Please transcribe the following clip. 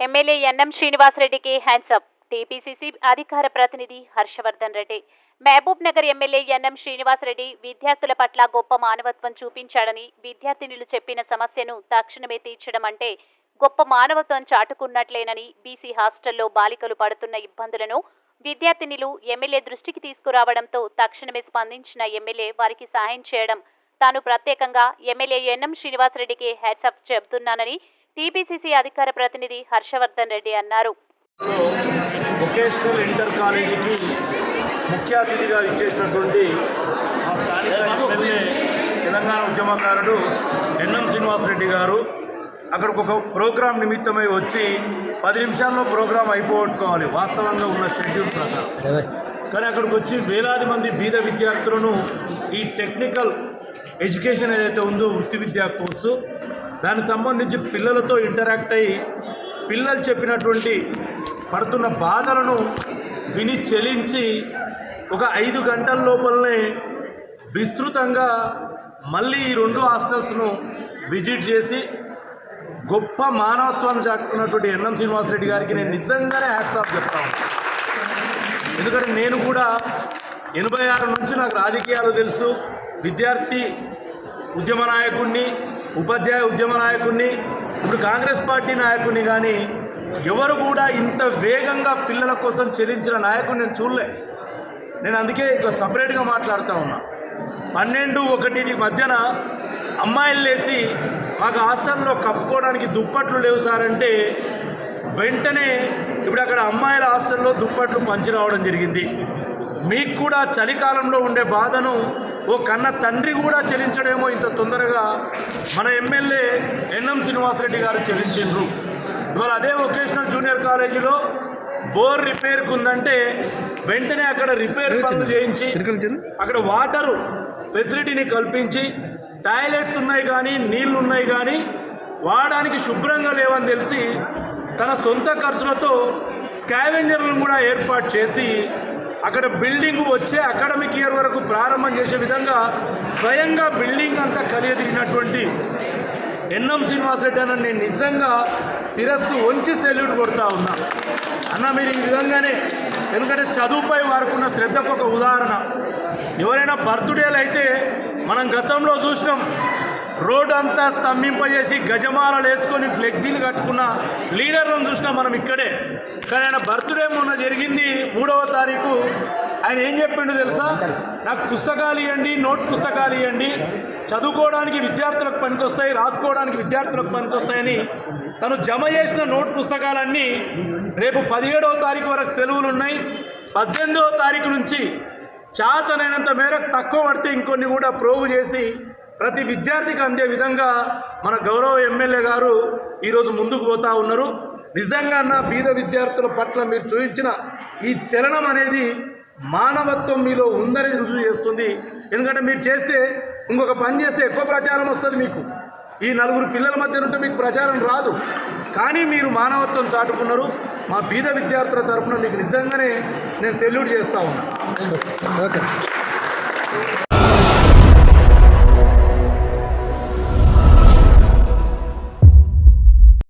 MLA NM శ్రీనివాసరెడ్డికి hands up. TPCC అధికార ప్రతినిధి హర్షవర్ధన్ రెడ్డి. మహబూబ్ నగర్ ఎమ్మెల్యే ఎన్ఎం శ్రీనివాసరెడ్డి విద్యార్థుల పట్ల గొప్ప మానవత్వం చూపించాడని, విద్యార్థినులు చెప్పిన సమస్యను తక్షణమే తీర్చడం అంటే గొప్ప మానవత్వం చాటుకున్నట్లేనని, బీసీ హాస్టల్లో బాలికలు పడుతున్న ఇబ్బందులను విద్యార్థినులు ఎమ్మెల్యే దృష్టికి తీసుకురావడంతో తక్షణమే స్పందించిన ఎమ్మెల్యే వారికి సహాయం చేయడం తాను ప్రత్యేకంగా ఎమ్మెల్యే ఎన్ఎం శ్రీనివాసరెడ్డికి హ్యాట్సాప్ చెబుతున్నానని టీపీసీసీ అధికార ప్రతినిధి హర్షవర్ధన్ రెడ్డి అన్నారు. వొకేషనల్ ఇంటర్ కాలేజీకి ముఖ్య అతిథిగా ఇచ్చేసినటువంటి ఆ స్థానిక ఎమ్మెల్యే తెలంగాణ ఉద్యమకారుడు ఎన్ఎం శ్రీనివాసరెడ్డి గారు అక్కడికి ఒక ప్రోగ్రాం నిమిత్తమై వచ్చి 10 నిమిషాల్లో ప్రోగ్రాం అయిపోగొట్టుకోవాలి వాస్తవంగా ఉన్న షెడ్యూల్ ప్రకారం. కానీ అక్కడికి వచ్చి వేలాది మంది బీద విద్యార్థులను ఈ టెక్నికల్ ఎడ్యుకేషన్ ఏదైతే ఉందో వృత్తి విద్యా కోర్సు దానికి సంబంధించి పిల్లలతో ఇంటరాక్ట్ అయ్యి పిల్లలు చెప్పినటువంటి పడుతున్న బాధలను విని చెలించి ఒక 5 గంటల లోపలనే విస్తృతంగా మళ్ళీ ఈ 2 హాస్టల్స్ను విజిట్ చేసి గొప్ప మానవత్వాన్ని చాటుకున్నటువంటి ఎన్ఎం శ్రీనివాసరెడ్డి గారికి నేను నిజంగానే హ్యాట్సాప్ చెప్తాను. ఎందుకంటే నేను కూడా 86 నుంచి నాకు రాజకీయాలు తెలుసు. విద్యార్థి ఉద్యమ నాయకుడిని, ఉపాధ్యాయ ఉద్యమ నాయకుడిని, ఇప్పుడు కాంగ్రెస్ పార్టీ నాయకుడిని, కానీ ఎవరు కూడా ఇంత వేగంగా పిల్లల కోసం చెల్లించిన నాయకుడిని నేను చూడలే. నేను అందుకే ఇట్లా సపరేట్గా మాట్లాడుతూ ఉన్నా. 12-1 మధ్యన అమ్మాయిలు లేచి మాకు హాస్టల్లో కప్పుకోవడానికి దుప్పట్లు లేవు సార్ అంటే వెంటనే ఇప్పుడు అక్కడ అమ్మాయిల హాస్టల్లో దుప్పట్లు పంచి రావడం జరిగింది. మీకు కూడా చలికాలంలో ఉండే బాధను ఓ కన్న తండ్రి కూడా చెల్లించడేమో ఇంత తొందరగా మన ఎమ్మెల్యే ఎన్ఎం శ్రీనివాసరెడ్డి గారు చెల్లించిండ్రు. ఇవాళ అదే వొకేషనల్ జూనియర్ కాలేజీలో బోర్ రిపేర్కి ఉందంటే వెంటనే అక్కడ రిపేర్ పనులు చేయించి అక్కడ వాటరు ఫెసిలిటీని కల్పించి టాయిలెట్స్ ఉన్నాయి కానీ నీళ్లు ఉన్నాయి కానీ వాడడానికి శుభ్రంగా లేవని తెలిసి తన సొంత ఖర్చులతో స్కావెంజర్లను కూడా ఏర్పాటు చేసి అక్కడ బిల్డింగ్ వచ్చే అకాడమిక్ ఇయర్ వరకు ప్రారంభం చేసే విధంగా స్వయంగా బిల్డింగ్ అంతా కలియదిరిగినటువంటి ఎన్ఎం శ్రీనివాసరెడ్డి అన్న నేను నిజంగా శిరస్సు వంచి సెల్యూట్ కొడతా ఉన్నా. అన్న మీరు ఈ విధంగానే, ఎందుకంటే చదువుపై వారుకున్న శ్రద్ధకు ఒక ఉదాహరణ. ఎవరైనా బర్త్డేలు అయితే మనం గతంలో చూసినాం, రోడ్ అంతా స్తంభింపజేసి గజమాలలు వేసుకొని ఫ్లెక్సీలు కట్టుకున్న లీడర్లను చూసినాం మనం ఇక్కడే. కానీ ఆయన బర్త్డే మొన్న జరిగింది 3వ తారీఖు. ఆయన ఏం చెప్పిండు తెలుసా? నాకు పుస్తకాలు ఇవ్వండి, నోట్ పుస్తకాలు ఇవ్వండి, చదువుకోవడానికి విద్యార్థులకు పనికొస్తాయి, రాసుకోవడానికి విద్యార్థులకు పనికొస్తాయని తను జమ చేసిన నోట్ పుస్తకాలన్నీ రేపు 17వ తారీఖు వరకు సెలవులు ఉన్నాయి. 18వ తారీఖు నుంచి చాతనైనంత మేరకు తక్కువ పడితే ఇంకొన్ని కూడా ప్రోగు చేసి ప్రతి విద్యార్థికి అందే విధంగా మన గౌరవ ఎమ్మెల్యే గారు ఈరోజు ముందుకు పోతూ ఉన్నారు. నిజంగా నా బీద విద్యార్థుల పట్ల మీరు చూపించిన ఈ చలనం అనేది మానవత్వం మీలో ఉందని రుజువు చేస్తుంది. ఎందుకంటే మీరు చేస్తే ఇంకొక పని చేస్తే ఎక్కువ ప్రచారం వస్తుంది. మీకు ఈ 4 పిల్లల మధ్య ఉంటే మీకు ప్రచారం రాదు. కానీ మీరు మానవత్వం చాటుకున్నారు. మా బీద విద్యార్థుల తరఫున మీకు నిజంగానే నేను సెల్యూట్ చేస్తూ ఉన్నాను. ఓకే.